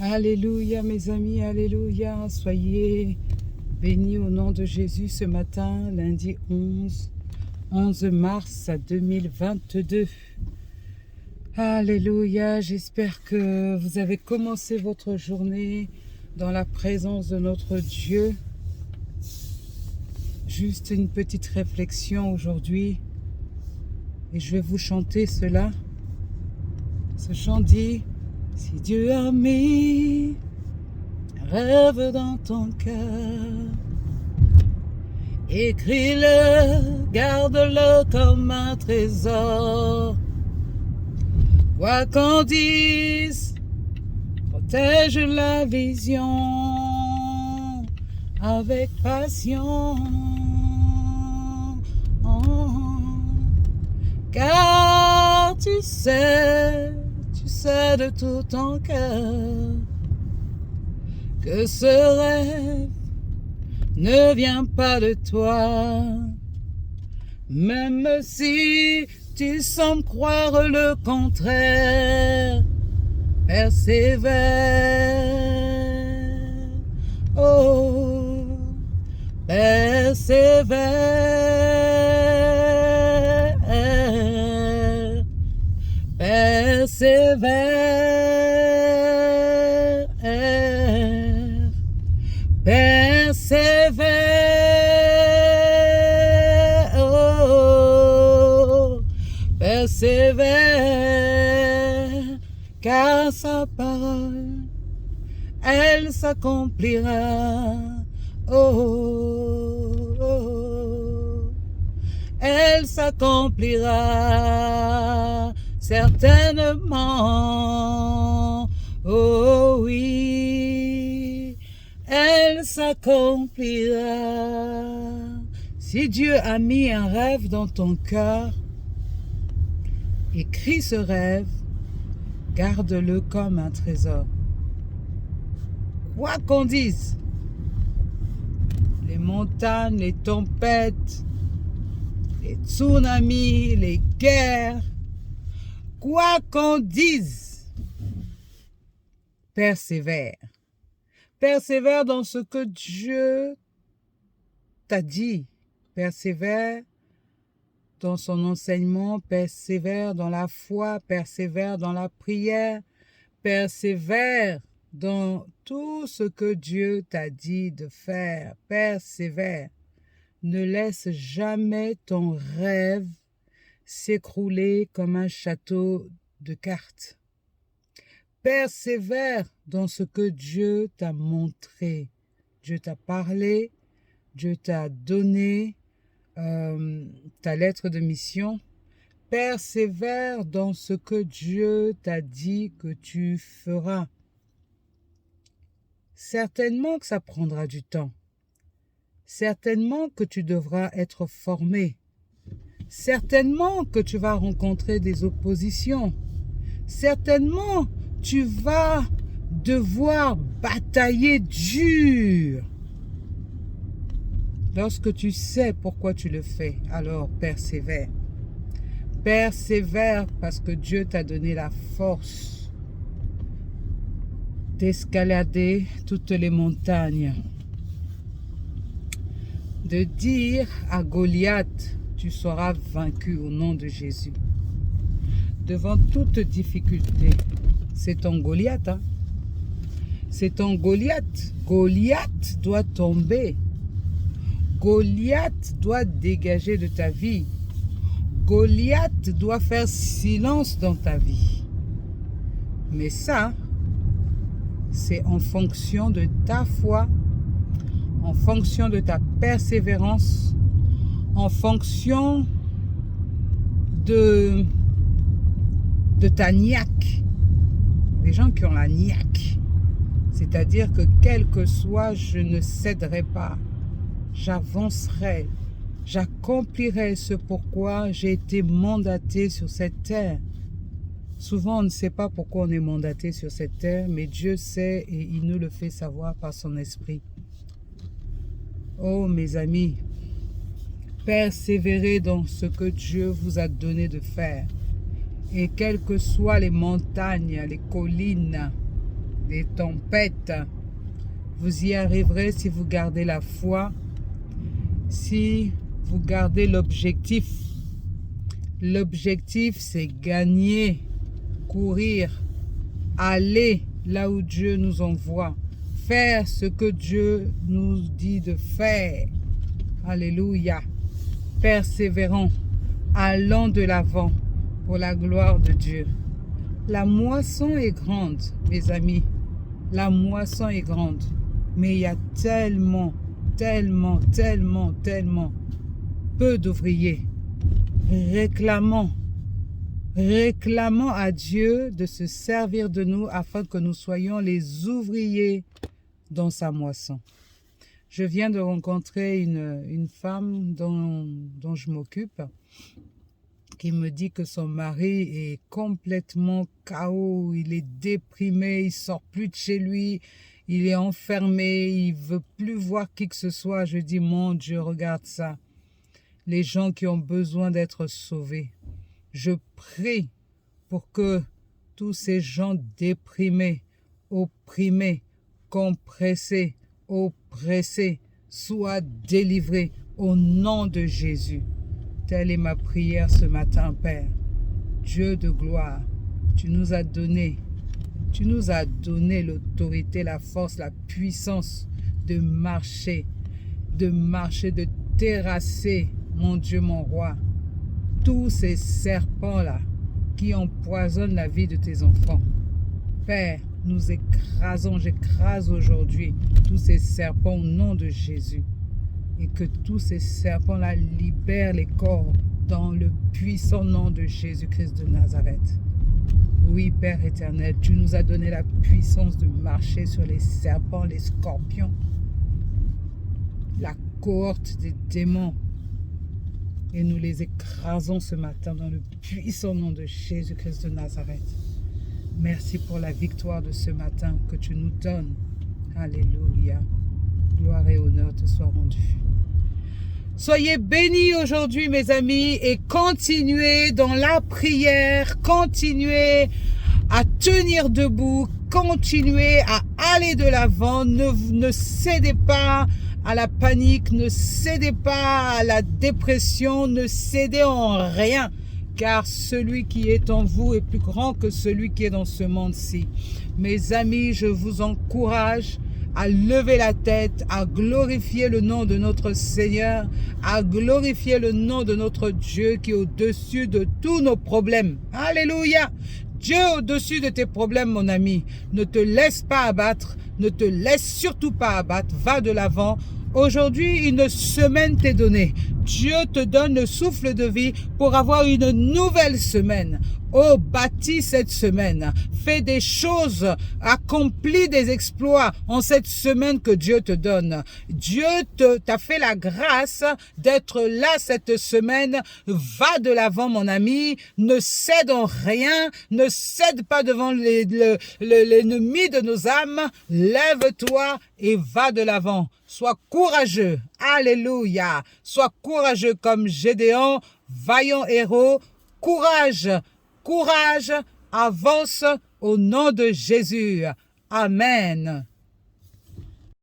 Alléluia mes amis, alléluia. Soyez bénis au nom de Jésus ce matin, lundi 11 mars 2022. Alléluia, j'espère que vous avez commencé votre journée dans la présence de notre Dieu. Juste une petite réflexion aujourd'hui et je vais vous chanter cela. Ce chant dit: si Dieu a mis un rêve dans ton cœur, écris-le, garde-le comme un trésor. Quoi qu'on dise, protège la vision avec passion. Car tu sais de tout ton cœur que ce rêve ne vient pas de toi. Même si tu sembles croire le contraire, persévère. Oh, persévère. Persévère. Persévère. Oh, persévère, car sa parole, elle s'accomplira. Oh, oh, elle s'accomplira certainement. Oh oui, elle s'accomplira. Si Dieu a mis un rêve dans ton cœur, écris ce rêve, garde-le comme un trésor. Quoi qu'on dise, les montagnes, les tempêtes, les tsunamis, les guerres, quoi qu'on dise, persévère. Persévère dans ce que Dieu t'a dit. Persévère dans son enseignement, persévère dans la foi, persévère dans la prière, persévère dans tout ce que Dieu t'a dit de faire. Persévère. Ne laisse jamais ton rêve s'écrouler comme un château de cartes. Persévère dans ce que Dieu t'a montré. Dieu t'a parlé, Dieu t'a donné ta lettre de mission. Persévère dans ce que Dieu t'a dit que tu feras. Certainement que ça prendra du temps. Certainement que tu devras être formé. Certainement que tu vas rencontrer des oppositions. Certainement, tu vas devoir batailler dur. Lorsque tu sais pourquoi tu le fais, alors persévère. Persévère parce que Dieu t'a donné la force d'escalader toutes les montagnes. De dire à Goliath, tu seras vaincu au nom de Jésus. Devant toute difficulté, c'est ton Goliath. Hein? C'est ton Goliath. Goliath doit tomber. Goliath doit dégager de ta vie. Goliath doit faire silence dans ta vie. Mais ça, c'est en fonction de ta foi, en fonction de ta persévérance, en fonction de ta niaque. Les gens qui ont la niaque, c'est-à-dire que quel que soit, je ne céderai pas. J'avancerai, j'accomplirai ce pourquoi j'ai été mandaté sur cette terre. Souvent, on ne sait pas pourquoi on est mandaté sur cette terre, mais Dieu sait et il nous le fait savoir par son esprit. Oh mes amis, persévérez dans ce que Dieu vous a donné de faire. Et quelles que soient les montagnes, les collines, des tempêtes. Vous y arriverez si vous gardez la foi, si vous gardez l'objectif. L'objectif, c'est gagner, courir, aller là où Dieu nous envoie, faire ce que Dieu nous dit de faire. Alléluia. Persévérant, allant de l'avant pour la gloire de Dieu. La moisson est grande, mes amis. La moisson est grande. Mais il y a tellement peu d'ouvriers. Réclamons à Dieu de se servir de nous afin que nous soyons les ouvriers dans sa moisson. Je viens de rencontrer une femme dont je m'occupe, qui me dit que son mari est complètement KO, il est déprimé, il sort plus de chez lui, il est enfermé, il veut plus voir qui que ce soit. Je dis, mon Dieu, regarde ça. Les gens qui ont besoin d'être sauvés. Je prie pour que tous ces gens déprimés, opprimés, compressés, oppressés, soient délivrés au nom de Jésus. Telle est ma prière ce matin, Père. Dieu de gloire, tu nous as donné l'autorité, la force, la puissance de marcher, de terrasser, mon Dieu, mon roi, tous ces serpents-là qui empoisonnent la vie de tes enfants. Père, j'écrase aujourd'hui tous ces serpents au nom de Jésus. Et que tous ces serpents-là libèrent les corps dans le puissant nom de Jésus-Christ de Nazareth. Oui, Père éternel, tu nous as donné la puissance de marcher sur les serpents, les scorpions, la cohorte des démons. Et nous les écrasons ce matin dans le puissant nom de Jésus-Christ de Nazareth. Merci pour la victoire de ce matin que tu nous donnes. Alléluia. Gloire et honneur te soient rendus. Soyez bénis aujourd'hui, mes amis, et continuez dans la prière, continuez à tenir debout, continuez à aller de l'avant, ne cédez pas à la panique, ne cédez pas à la dépression, ne cédez en rien, car celui qui est en vous est plus grand que celui qui est dans ce monde-ci. Mes amis, je vous encourage à lever la tête, à glorifier le nom de notre Seigneur, à glorifier le nom de notre Dieu qui est au-dessus de tous nos problèmes. Alléluia! Dieu au-dessus de tes problèmes, mon ami. Ne te laisse pas abattre, ne te laisse surtout pas abattre, va de l'avant. Aujourd'hui, une semaine t'est donnée. Dieu te donne le souffle de vie pour avoir une nouvelle semaine. Oh, bâtis cette semaine. Fais des choses, accomplis des exploits en cette semaine que Dieu te donne. Dieu t'a fait la grâce d'être là cette semaine. Va de l'avant, mon ami. Ne cède en rien. Ne cède pas devant l'ennemi de nos âmes. Lève-toi et va de l'avant. Sois courageux. Alléluia. Sois courageux comme Gédéon, vaillant héros. Courage. Courage, avance au nom de Jésus. Amen.